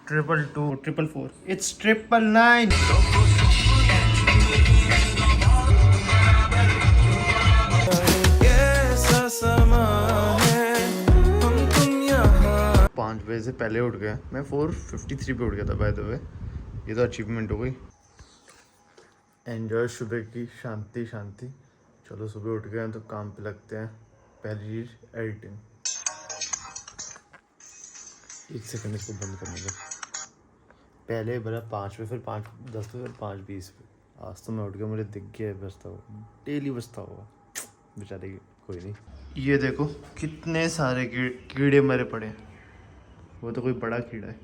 222 444 it's 999. पाँच बजे से पहले उठ गया मैं 4:53 पे उठ गया था बाय द वे। ये तो अचीवमेंट हो गई। एंजॉय सुबह की शांति शांति। चलो सुबह उठ गए हैं तो काम पे लगते हैं। पहली चीज एडिटिंग। एक सेकंड इसको बंद करने दो। पहले बड़ा 5 पे, फिर 5:10 पे, फिर 5:20 पे। आज तो मैं उठ गया, मुझे दिख गया बजता हुआ, डेली बजता होगा बेचारे की। कोई नहीं। ये देखो कितने सारे कीड़े मरे पड़े हैं। वो तो कोई बड़ा कीड़ा है।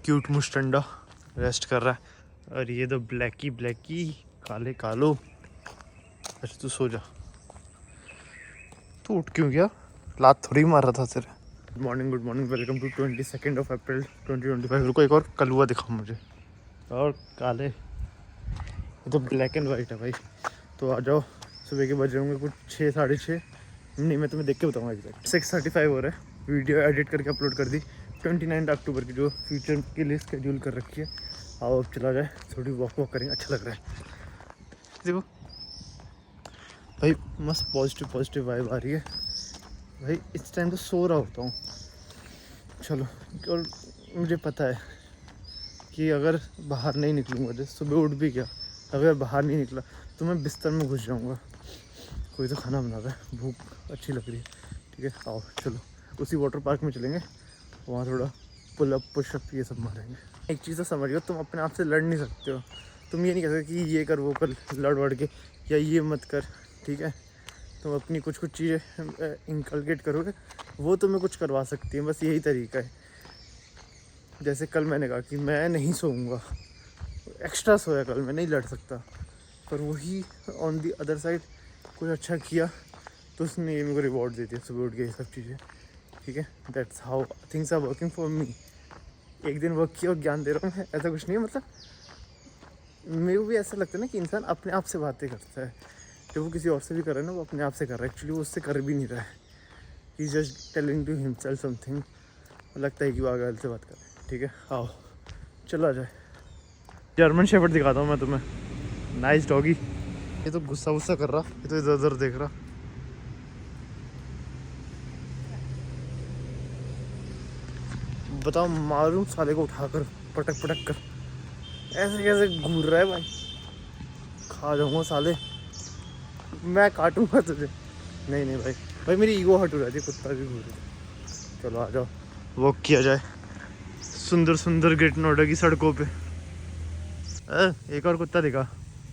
क्यूट मुस्टंडा रेस्ट कर रहा है। और ये तो ब्लैकी काले कालो। अच्छा तू सो जा। तू उठ क्यों गया? लात थोड़ी मार रहा था तेरे। गुड मॉर्निंग वेलकम टू 22 अप्रैल 2025। रुको एक और कलुआ दिखाओ मुझे। और काले, ये तो ब्लैक एंड वाइट है भाई। तो आ जाओ। सुबह के बज रहे होंगे कुछ 6 साढ़े 6। नहीं मैं तुम्हें देख के बताऊँगा एग्जैक्ट। 6:35 हो रहा है। वीडियो एडिट करके अपलोड कर दी 29 अक्टूबर की, जो फ्यूचर के लिए स्केड्यूल कर रखी है। आओ अब चला जाए, थोड़ी वॉक करेंगे, अच्छा लग रहा है। देखो भाई मस्त पॉजिटिव वाइब आ रही है भाई। इस टाइम तो सो रहा होता हूँ। चलो, और मुझे पता है कि अगर बाहर नहीं निकलूँगा, जैसे सुबह उठ भी गया, अगर बाहर नहीं निकला तो मैं बिस्तर में घुस जाऊँगा। कोई तो खाना बना रहा है, भूख अच्छी लग रही है। ठीक है आओ चलो उसी वाटर पार्क में चलेंगे, वहाँ थोड़ा पुल अप पुशअप ये सब मारेंगे। एक चीज़ तो समझिए, तुम अपने आप से लड़ नहीं सकते हो। तुम ये नहीं कह सकते कि ये कर वो कर लड़ वड़ के, या ये मत कर। ठीक है, तुम अपनी कुछ चीज़ें इंकलकेट करोगे, वो तुम्हें कुछ करवा सकती है। बस यही तरीका है। जैसे कल मैंने कहा कि मैं नहीं सोऊंगा, एक्स्ट्रा सोया कल, मैं नहीं लड़ सकता। पर वही ऑन दी अदर साइड कुछ अच्छा किया तो उसने ये मेरे को रिवॉर्ड दे दिया सुबह उठ के, ये सब चीज़ें। ठीक है, that's how things are working for me. एक दिन वर्क किया और ज्ञान दे रहा हूँ मैं, ऐसा कुछ नहीं है। मतलब मेरे को भी ऐसा लगता है ना कि इंसान अपने आप से बातें करता है। जब वो किसी और से भी कर रहा है ना, वो अपने आप से कर रहा है। एक्चुअली वो उससे कर भी नहीं रहा है। He just telling to himself something. लगता है कि वो आगे से बात कर रहा है। ठीक है आओ चलो आ जाए। जर्मन शेफर्ड दिखाता हूँ मैं तुम्हें। Nice doggy. ये तो गुस्सा कर रहा, ये तो इधर उधर देख रहा। बताओ मारूं साले को उठाकर, पटक कर। ऐसे कैसे घूर रहा है भाई? खा जाऊंगा साले, मैं काटूंगा तुझे। नहीं भाई मेरी ईगो हट हो जाती है, कुत्ता भी घूर रहा है। चलो आ जाओ वॉक किया जाए सुंदर ग्रेट नोएडा की सड़कों पे। एक और कुत्ता दिखा,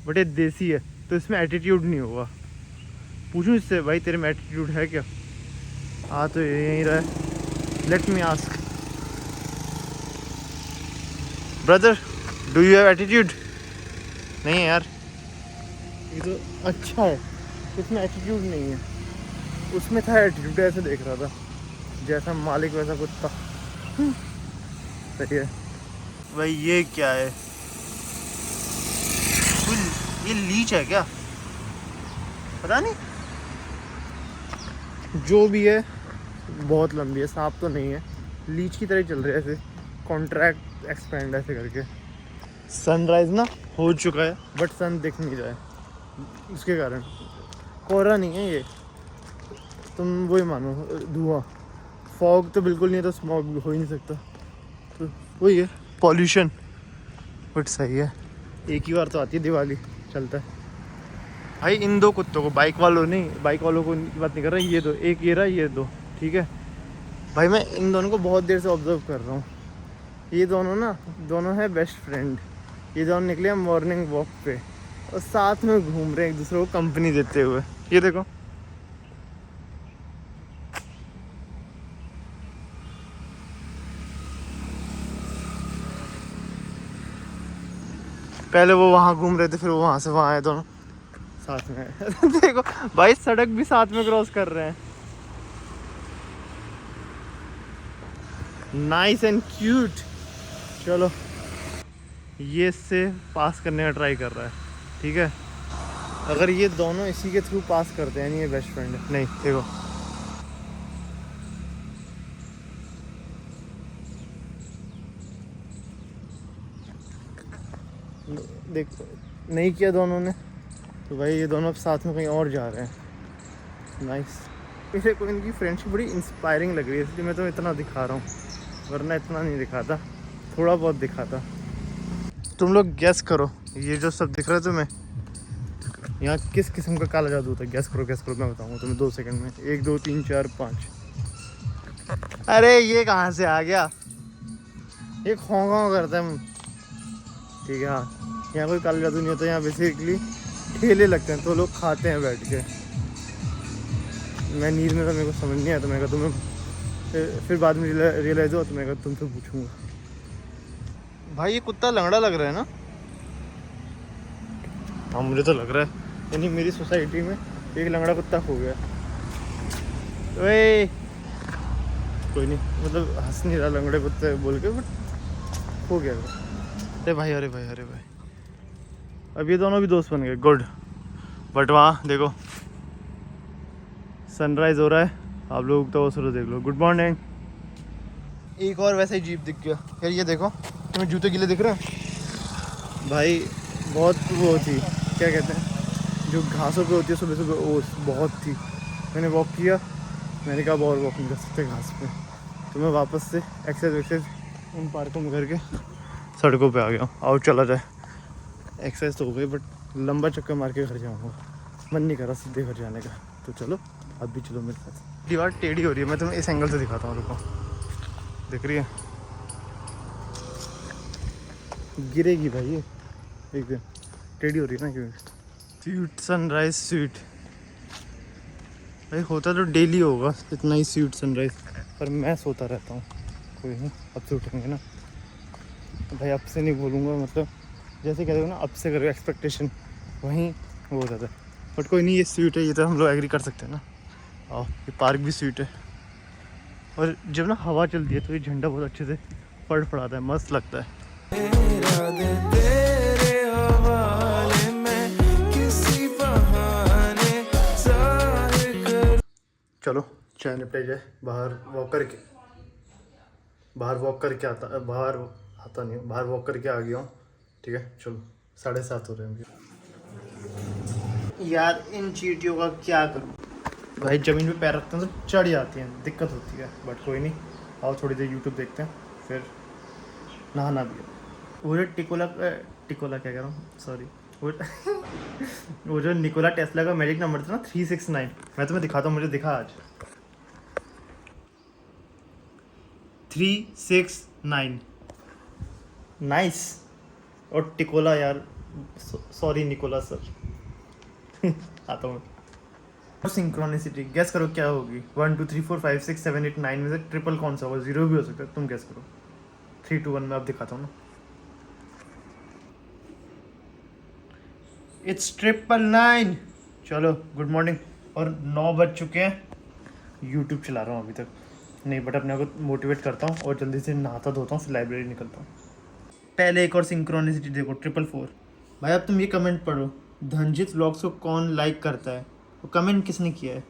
बट ये देसी है तो इसमें एटीट्यूड नहीं होगा। पूछूं इससे, भाई तेरे में एटीट्यूड है क्या? हाँ तो यहीं रहा है। Let me ask brother, do you have attitude? नहीं है यार, ये तो अच्छा है, इसमें एटीट्यूड नहीं है। उसमें था एटीट्यूड, ऐसे देख रहा था जैसा मालिक वैसा कुत्ता। सही है भाई। ये क्या है? ये लीच है क्या? पता नहीं, जो भी है बहुत लंबी है, सांप तो नहीं है। लीच की तरह चल रही है ऐसे, कॉन्ट्रैक्ट एक्सपेंड ऐसे करके। सनराइज ना हो चुका है बट सन दिख नहीं रहा है, उसके कारण। कोहरा नहीं है ये, तुम वही मानो धुआं। फॉग तो बिल्कुल नहीं है, तो स्मॉग हो ही नहीं सकता। तो वही है पॉल्यूशन। बट सही है, एक ही बार तो आती है दिवाली, चलता है भाई। इन दो कुत्तों को, बाइक वालों को बात नहीं कर रहा। ये दो, एक ये रहा, ये दो। ठीक है भाई, मैं इन दोनों को बहुत देर से ऑब्जर्व कर रहा हूँ। ये दोनों है बेस्ट फ्रेंड। ये दोनों निकले हैं मॉर्निंग वॉक पे और साथ में घूम रहे हैं, एक दूसरे को कंपनी देते हुए। ये देखो पहले वो वहाँ घूम रहे थे, फिर वो वहाँ से वहाँ आए, दोनों साथ में। देखो भाई सड़क भी साथ में क्रॉस कर रहे हैं। Nice and cute. चलो ये इससे पास करने का ट्राई कर रहा है। ठीक है, अगर ये दोनों इसी के थ्रू पास करते हैं, नहीं ये बेस्ट फ्रेंड है। नहीं देखो देख नहीं किया दोनों ने, तो भाई ये दोनों अब साथ में कहीं और जा रहे हैं। नाइस। इसे को इनकी फ्रेंडशिप बड़ी इंस्पायरिंग लग रही है, इसलिए मैं तो इतना दिखा रहा हूँ, वरना इतना नहीं दिखाता, थोड़ा बहुत दिखाता। तुम लोग गैस करो, ये जो सब दिख रहा है तुम्हें, यहाँ किस किस्म का काला जादू होता है? गैस करो मैं बताऊँगा तुम्हें 2 सेकंड में। 1 2 3 4 5। अरे ये कहाँ से आ गया? ये खौं करता है। ठीक है हाँ, यहाँ कोई काला जादू नहीं होता, यहाँ बेसिकली ठेले लगते हैं तो लोग खाते हैं बैठ के। मैं नींद में था, मेरे को समझ नहीं आया, तो मैं कहा तुम्हें फिर बाद में रियलाइज हुआ, तो मैं कहा तुमसे पूछूंगा। भाई ये कुत्ता लंगड़ा लग रहा है ना? हाँ मुझे तो लग रहा है, यानी मेरी सोसाइटी में एक लंगड़ा कुत्ता खो गया। ओए कोई नहीं, मतलब हंस नहीं रहा लंगड़े कुत्ते बोल के, बट खो गया। अरे भाई अरे भाई अरे भाई, अब ये दोनों भी दोस्त बन गए, गुड। बट वहाँ देखो सनराइज हो रहा है, आप लोग तो सूरज देख लो। Good morning. एक और वैसे ही जीप दिख गया यार, ये देखो तुम्हें जूते गीले दिख रहे हैं भाई? बहुत वो थी, क्या कहते हैं जो घासों पे होती है सुबह सुबह, ओस बहुत थी। मैंने वॉक किया, मैंने कहा और वॉकिंग कर सकते घास पे, तो मैं वापस से एक्सरसाइज उन पार्कों में करके सड़कों पे आ गया हूँ। आओ चला जाए, एक्सरसाइज तो हो गई, बट लंबा चक्कर मार के घर जाऊँगा, मन नहीं कर रहा सीधे घर जाने का। तो चलो आप भी चलो मेरे साथ। दीवार टेढ़ी हो रही है, मैं तुम्हें इस एंगल से दिखाता हूँ, रुको, दिख रही है? गिरेगी भाई ये एक दिन, टेढ़ी हो रही है ना क्योंकि। स्वीट सनराइज स्वीट भाई होता तो डेली होगा इतना ही स्वीट सनराइज, पर मैं सोता रहता हूँ। कोई नहीं, अब से उठेंगे ना भाई, अब से नहीं बोलूँगा, मतलब जैसे कहते हो ना अब से करो, एक्सपेक्टेशन वहीं वो हो जाता है। बट कोई नहीं, ये स्वीट है, ये तो हम लोग एग्री कर सकते हैं ना। और ये पार्क भी स्वीट है, और जब ना हवा चलती है तो ये झंडा बहुत अच्छे से फड़फड़ाता है, मस्त लगता है। चलो चाय निपटे जाए, बाहर वॉक करके आता, बाहर आता नहीं हूँ, बाहर वॉक करके आ गया हूँ। ठीक है चलो, 7:30 हो रहे हैं यार। इन चींटियों का क्या करूँ भाई, ज़मीन पे पैर रखते हैं तो चढ़ जाती हैं, दिक्कत होती है। बट कोई नहीं, आओ थोड़ी देर यूट्यूब देखते हैं, फिर नहाना भी है। वो जो टिकोला क्या कह रहा हूँ, सॉरी, वो जो निकोला टेस्ला का मैजिक नंबर था ना 369, मैं तुम्हें दिखाता हूँ, मुझे दिखा आज 369। नाइस। और टिकोला यार, सॉरी निकोला सर। आता हूँ। सिंक्रोनिसिटी गैस करो क्या होगी? 1 2 3 4 5 6 7 8 9 में से ट्रिपल कौन सा होगा? 0 भी हो सकता है, तुम गैस करो। 3 2 1 में अब दिखाता हूँ ना। इट्स 999। चलो गुड मॉर्निंग, और 9 बज चुके हैं। यूट्यूब चला रहा हूँ अभी तक नहीं, बट अपने को मोटिवेट करता हूँ और जल्दी से नहाता धोता हूँ, फिर लाइब्रेरी निकलता हूँ। पहले एक और सिंक्रोनिसिटी देखो, 444। भाई अब तुम ये कमेंट पढ़ो, धनजीत व्लॉग्स को कौन लाइक करता है? वो कमेंट किसने किया है?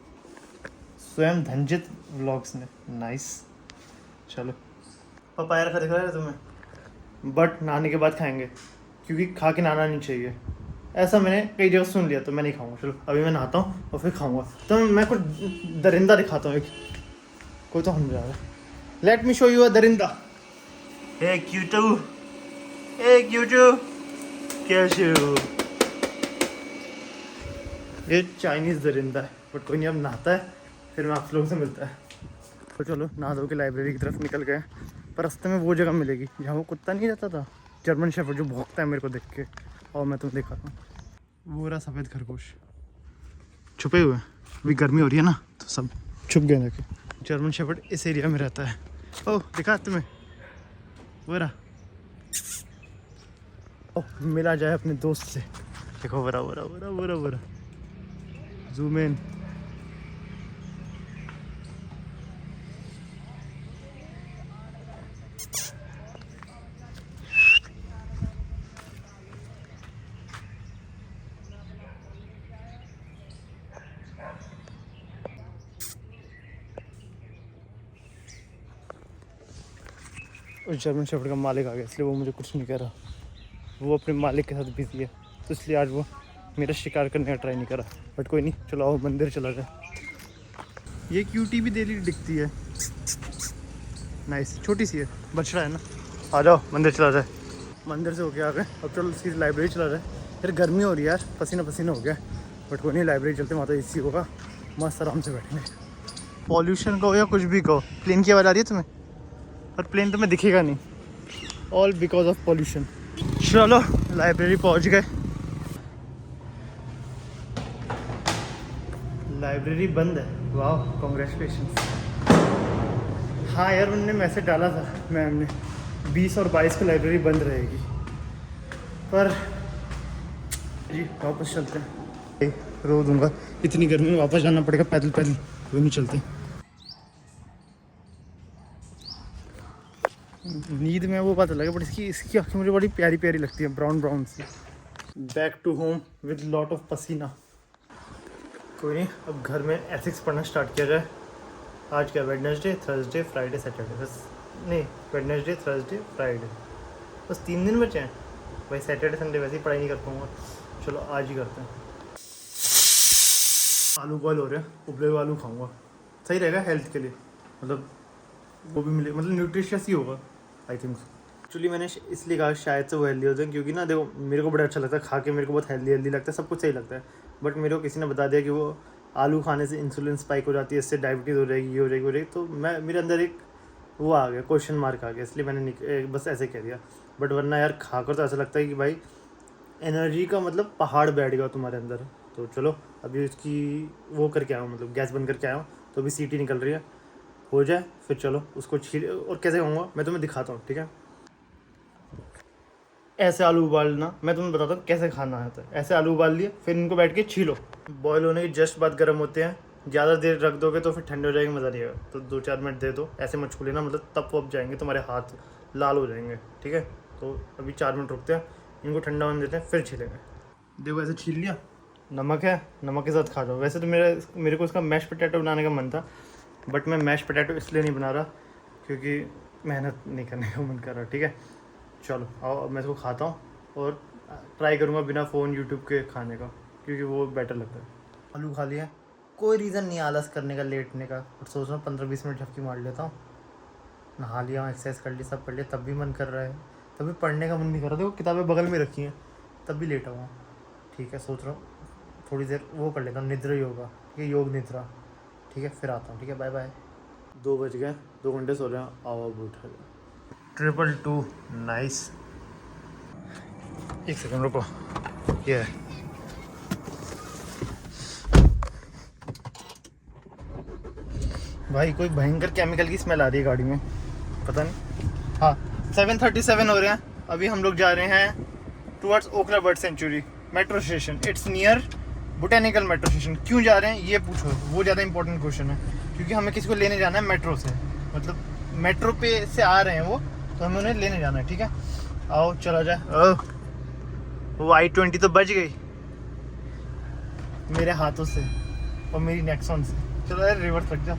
स्वयं धनजीत व्लॉग्स ने। नाइस। चलो पपाया रखा दिख रहा है तुम्हें, बट नहाने के बाद खाएंगे, क्योंकि खा के नहाना नहीं चाहिए, ऐसा मैंने कई जगह सुन लिया, तो मैं नहीं खाऊंगा। चलो अभी मैं नहाता हूँ और फिर खाऊंगा। तो मैं कुछ दरिंदा दिखाता हूँ, एक कोई तो हम जा रहा है। Let me show you a दरिंदा। हे क्यूटू, कैसे हो? ये चाइनीज़ दरिंदा है, बट कोई नहीं, अब नहाता है, फिर मैं आप लोगों से मिलता है। तो चलो नहा धो के लाइब्रेरी की तरफ निकल गए, पर रास्ते में वो जगह मिलेगी जहाँ वो कुत्ता नहीं रहता था, जर्मन शेफर्ड, जो भौंकता है मेरे को देख के। और मैं तुम्हें दिखाता हूँ, वो रहा सफ़ेद खरगोश छुपे हुए। अभी गर्मी हो रही है ना, तो सब छुप गए देखे। जर्मन शेफर्ड इस एरिया में रहता है। ओह दिखा तुम्हें, वो रहा। ओह मिला जाए अपने दोस्त से, देखो बरा जूम इन। उस जर्मन शेफर्ड का मालिक आ गया, इसलिए वो मुझे कुछ नहीं कह रहा। वो अपने मालिक के साथ बिजी है, तो इसलिए आज वो मेरा शिकार करने का ट्राई नहीं करा। बट कोई नहीं, चलो आओ मंदिर चला जाए। ये क्यूटी भी डेली दिखती है, नाइस, छोटी सी है, बछड़ा है ना। आ जाओ मंदिर चला जाए। मंदिर से होके आ गए, अब चलो सीधे लाइब्रेरी चला जाए। फिर गर्मी हो रही है यार, पसीना पसीना हो गया। बट कोई नहीं, लाइब्रेरी चलते, वहाँ तो एसी होगा, मस्त आराम से बैठेंगे। पॉल्यूशन कहो या कुछ भी कहो, प्लेन की आवाज़ आ रही है तुम्हें, पर प्लेन तुम्हें दिखेगा नहीं, ऑल बिकॉज ऑफ पॉल्यूशन। चलो लाइब्रेरी पहुँच गए। लाइब्रेरी बंद है, वाह कॉन्ग्रेचुलेशन। हाँ यार, उन्होंने मैसेज डाला था मैम ने, 20 और 22 को लाइब्रेरी बंद रहेगी, पर जी वापस चलते हैं। रो दूंगा, इतनी गर्मी में वापस जाना पड़ेगा पैदल पैदल, कोई नहीं चलते। नींद में वो बात अलग है, बट इसकी आँखें मुझे बड़ी प्यारी प्यारी लगती हैं, ब्राउन ब्राउन सी। Back to home with lot of पसीना। कोई नहीं, अब घर में एथिक्स पढ़ना स्टार्ट किया जाए। आज क्या, वेडनेसडे, थर्सडे, फ्राइडे, सैटरडे, बस नहीं, वेडनेसडे, थर्सडे, फ्राइडे, बस 3 दिन बचे हैं भाई। सैटरडे संडे वैसे ही पढ़ाई नहीं कर पाऊँगा, चलो आज ही करते हैं। आलू बॉयल हो रहे हैं, उबले हुए आलू खाऊंगा, सही रहेगा हेल्थ के लिए, मतलब वो भी मिले, मतलब न्यूट्रिशियस ही होगा आई थिंक। एक्चुअली मैंने इसलिए कहा शायद से वो हेल्दी होते हैं, क्योंकि ना देखो मेरे को बड़ा अच्छा लगता है खा के, मेरे को बहुत हेल्दी लगता है, सब कुछ सही लगता है। बट मेरे को किसी ने बता दिया कि वो आलू खाने से इंसुलिन स्पाइक हो जाती है, इससे डायबिटीज़ हो जाएगी, ये हो जाएगी, तो मैं मेरे अंदर एक वो आ गया, क्वेश्चन मार्क आ गया, इसलिए मैंने बस ऐसे कह दिया। बट वरना यार खाकर तो ऐसा लगता है कि भाई एनर्जी का मतलब पहाड़ बैठ गया तुम्हारे अंदर। तो चलो अभी उसकी वो करके आया हूँ, मतलब गैस बंद करके आया हूँ, तो अभी सीटी निकल रही है, हो जाए फिर चलो उसको छील। और कैसे खाऊंगा मैं तुम्हें दिखाता हूँ, ठीक है। ऐसे आलू उबालना, मैं तुम्हें बताता हूँ कैसे खाना है। तो ऐसे आलू उबाल लिए, फिर इनको बैठ के छीलो, बॉयल होने के जस्ट बाद गर्म होते हैं। ज़्यादा देर रख दोगे तो फिर ठंडे हो जाएंगे, मज़ा नहीं आएगा, तो 2-4 मिनट दे दो। ऐसे मत छू लेना, मतलब तप वप जाएंगे, तुम्हारे हाथ लाल हो जाएंगे, ठीक है। तो अभी 4 मिनट रुकते हैं, इनको ठंडा होने देते हैं, फिर छीलेंगे। देखो ऐसे छील लिया, नमक है, नमक के साथ खा जाओ। वैसे तो मेरे को इसका मैश पोटैटो बनाने का मन था, बट मैं मैश पोटैटो इसलिए नहीं बना रहा क्योंकि मेहनत नहीं करने का मन कर रहा, ठीक है। चलो आओ अब मैं इसको खाता हूँ, और ट्राई करूँगा बिना फ़ोन यूट्यूब के खाने का, क्योंकि वो बेटर लगता है। आलू खा लिया, कोई रीज़न नहीं आलस करने का, लेटने का, और सोच रहा हूँ 15-20 मिनट झपकी मार लेता हूँ। नहा लिया, एक्सरसाइज कर ली, सब कर लिया, तब भी मन कर रहा है, तभी पढ़ने का मन नहीं कर रहा। देखो किताबें बगल में रखी हैं, तब भी लेटा हुआ। ठीक है, सोच रहा हूँ थोड़ी देर वो कर लेता हूँ, निद्रा योगा, ठीक है, योग निद्रा, ठीक है, फिर आता हूँ, ठीक है, बाय बाय। 2 बज गए, 2 घंटे सो रहे हैं, आओ अब उठा जाए। 222 नाइस। 1 सेकंड रुको, ये है भाई, कोई भयंकर केमिकल की स्मेल आ रही है गाड़ी में, पता नहीं। हाँ 7:37 हो रहे हैं, अभी हम लोग जा रहे हैं towards Okhla bird century metro station. It's near botanical metro station. क्यों जा रहे हैं ये पूछो, वो ज़्यादा इंपॉर्टेंट क्वेश्चन है, क्योंकि हमें किसी को लेने जाना है मेट्रो से, मतलब मेट्रो पे से आ रहे हैं वो, तो हमें उन्हें लेने जाना है, ठीक है। आओ चला जाए। वो I-20 तो बच गई मेरे हाथों से और मेरी नेक्सॉन से। चलो यार रिवर्स रख जाओ,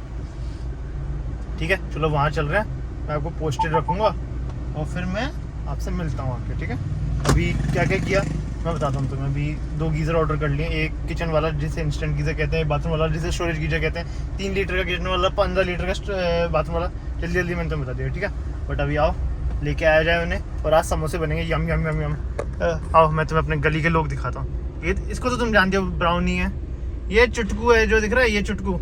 ठीक है, चलो वहाँ चल रहे हैं, मैं आपको पोस्टेड रखूँगा और फिर मैं आपसे मिलता हूँ आके, ठीक है। अभी क्या क्या किया मैं बताता हूँ तुम्हें। अभी 2 गीज़र ऑर्डर कर लिए, एक किचन वाला जिसे इंस्टेंट गीज़र कहते हैं, बाथरूम वाला जिसे स्टोरेज गीज़र कहते हैं, 3 लीटर का किचन वाला, 15 लीटर का बाथरूम वाला। जल्दी जल्दी मैंने तुम्हें बता दिया, ठीक है। बट अभी आओ लेके आया जाए उन्हें, और आज समोसे बनेंगे, यम यम यम यम। आओ मैं तुम्हें अपने गली के लोग दिखाता हूँ। ये इसको तो तुम जानते हो, ब्राउनी है, ये चुटकू है जो दिख रहा है, ये चुटकू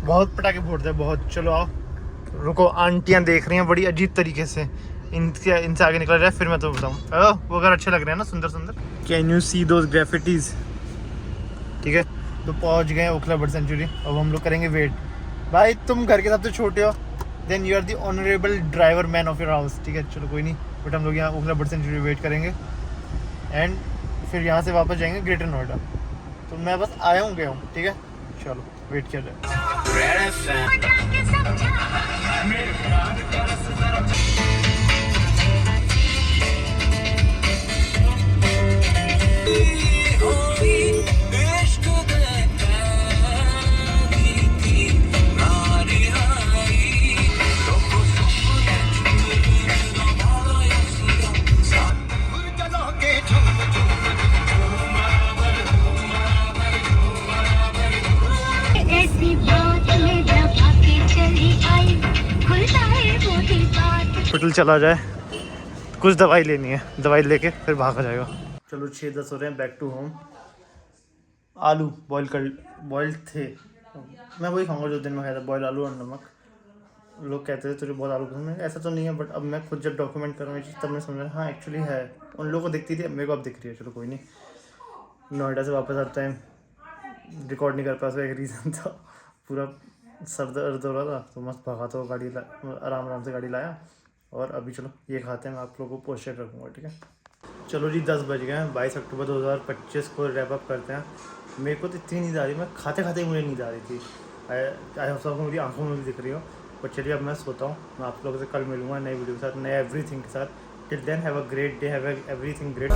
बहुत पटाखे फोड़ते हैं बहुत। चलो आओ, रुको, आंटियाँ देख रही हैं बड़ी अजीब तरीके से, इनसे आगे निकला जाए फिर मैं तो बताऊँ। वो अगर अच्छे लग रहे हैं ना, सुंदर सुंदर। कैन यू सी दोज ग्राफिटीज, ठीक है। तो पहुँच गए ओखला बर्ड सेंचुरी, अब हम लोग करेंगे वेट। भाई तुम घर के सबसे छोटे हो, then you are the honourable driver man of your house, ठीक है। चलो कोई नहीं, बट हम लोग यहाँ ओखला बर्ड सेंचुरी वेट करेंगे, एंड फिर यहाँ से वापस जाएंगे ग्रेटर नोएडा। तो मैं बस आया हूँ गया हूँ, ठीक है। चलो वेट किया जाए। स्कूल चला जाए, कुछ दवाई लेनी है, दवाई लेके फिर भागा जाएगा। चलो 6:10 हो रहे हैं, बैक टू होम। आलू बॉयल थे, मैं वही खाऊंगा जो दिन में खाया था, बॉयल आलू और नमक। लोग कहते थे तुझे बहुत आलू पसंद है, ऐसा तो नहीं है, बट अब मैं खुद जब डॉक्यूमेंट कर रहा हूँ ये चीज़ तब मैं समझा हाँ एक्चुअली है। उन लोगों को दिखती थी, अब मेरे को अब दिख रही है। चलो कोई नहीं। नोएडा से वापस आते टाइम रिकॉर्ड नहीं कर पाया, उसका एक रीज़न था, पूरा सर दर्द हो रहा था, तो मस्त भगा तो गाड़ी आराम आराम से गाड़ी लाया। और अभी चलो ये खाते हैं, मैं आप लोगों को पोस्टर रखूँगा, ठीक है। चलो जी 10 बज गए हैं, 22 अक्टूबर 2025 को रैप अप करते हैं। मेरे को तो इतनी नींद आ रही, मैं खाते खाते ही मुझे नींद आ रही थी। आई होप सबको मेरी आंखों में भी दिख रही हो। पर चलिए अब मैं सोता हूँ, मैं आप लोगों से कल मिलूँगा नई वीडियो के साथ, नए एवरीथिंग के साथ। Till then have a great day, have everything great.